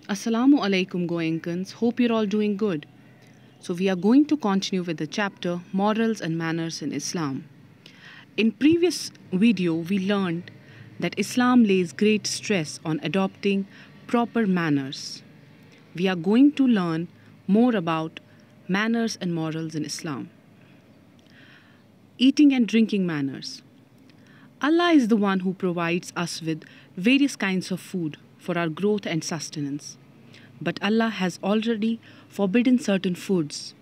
Assalamu alaikum Goenkans. Hope you're all doing good. So we are going to continue with the chapter Morals and Manners in Islam. In previous video we learned that Islam lays great stress on adopting proper manners. We are going to learn more about manners and morals in Islam. Eating and drinking manners. Allah is the one who provides us with various kinds of food for our growth and sustenance. But Allah has already forbidden certain foods.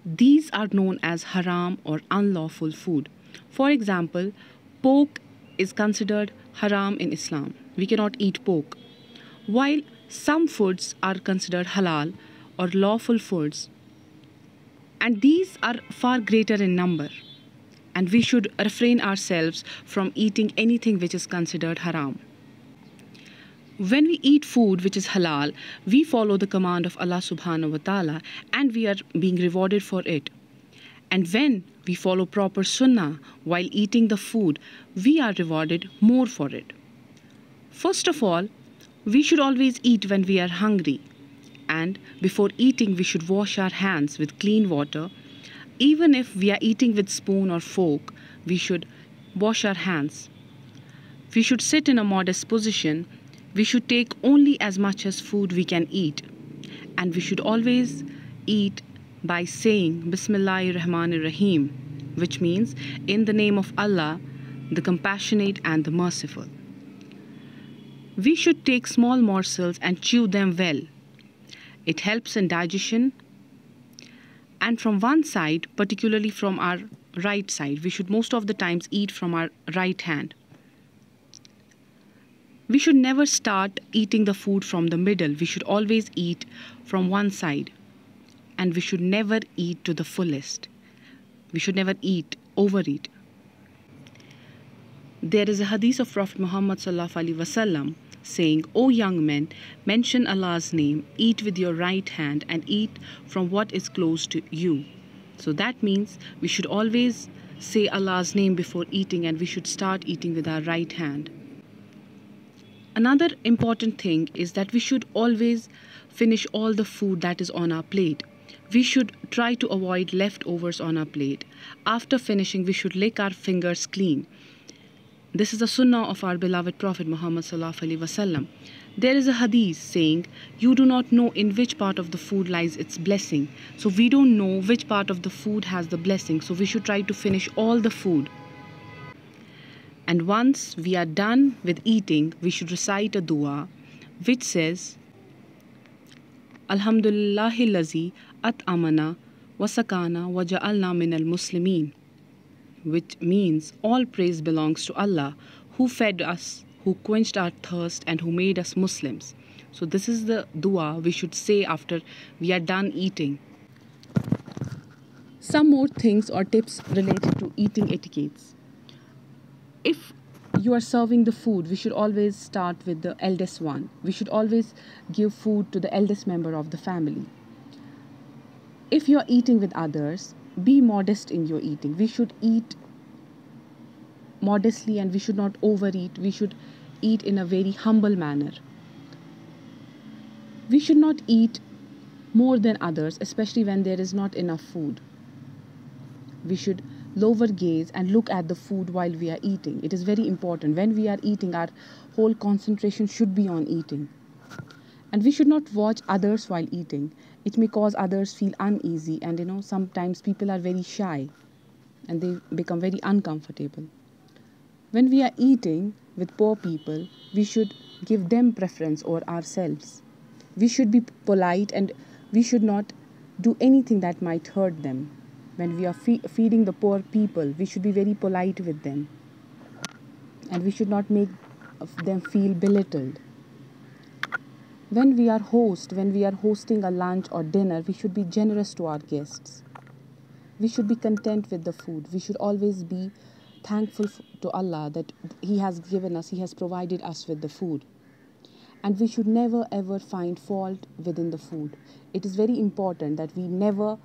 These are known as haram or unlawful food. For example, pork is considered haram in Islam. We cannot eat pork. While some foods are considered halal or lawful foods, and these are far greater in number. And we should refrain ourselves from eating anything which is considered haram. When we eat food which is halal, we follow the command of Allah subhanahu wa ta'ala and we are being rewarded for it. And when we follow proper sunnah while eating the food, we are rewarded more for it. First of all, we should always eat when we are hungry. And before eating, we should wash our hands with clean water. Even if we are eating with spoon or fork, we should wash our hands. We should sit in a modest position. We should take only as much as food we can eat. And we should always eat by saying Bismillahir Rahmanir Rahim, which means in the name of Allah, the compassionate and the merciful. We should take small morsels and chew them well. It helps in digestion. And from one side, particularly from our right side, we should most of the times eat from our right hand. We should never start eating the food from the middle. We should always eat from one side. And we should never eat to the fullest. We should never overeat. There is a hadith of Prophet Muhammad sallallahu alaihi wasallam saying, "O young men, mention Allah's name, eat with your right hand and eat from what is close to you." So that means we should always say Allah's name before eating and we should start eating with our right hand. Another important thing is that we should always finish all the food that is on our plate. We should try to avoid leftovers on our plate. After finishing, we should lick our fingers clean. This is the sunnah of our beloved Prophet Muhammad sallallahu alaihi wasallam. There is a hadith saying, "You do not know in which part of the food lies its blessing." So we don't know which part of the food has the blessing. So we should try to finish all the food. And once we are done with eating, we should recite a dua which says, Alhamdulillahi lazi at'amana wa sakana wa ja'alna minal muslimin, which means all praise belongs to Allah who fed us, who quenched our thirst and who made us Muslims. So this is the dua we should say after we are done eating. Some more things or tips related to eating etiquettes. If you are serving the food, we should always start with the eldest one. We should always give food to the eldest member of the family. If you are eating with others, be modest in your eating. We should eat modestly and we should not overeat. We should eat in a very humble manner. We should not eat more than others, especially when there is not enough food. We should lower gaze and look at the food while we are eating. It is very important. When we are eating, our whole concentration should be on eating. And we should not watch others while eating. It may cause others feel uneasy, and sometimes people are very shy and they become very uncomfortable. When we are eating with poor people, we should give them preference over ourselves. We should be polite and we should not do anything that might hurt them. When we are feeding the poor people, we should be very polite with them. And we should not make them feel belittled. When we are hosting a lunch or dinner, we should be generous to our guests. We should be content with the food. We should always be thankful to Allah that He has given us, He has provided us with the food. And we should never ever find fault within the food. It is very important that we never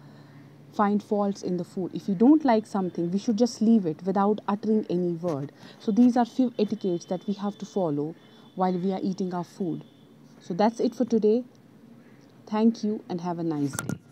find faults in the food. If we don't like something, we should just leave it without uttering any word. So these are few etiquettes that we have to follow while we are eating our food. So that's it for today. Thank you and have a nice day.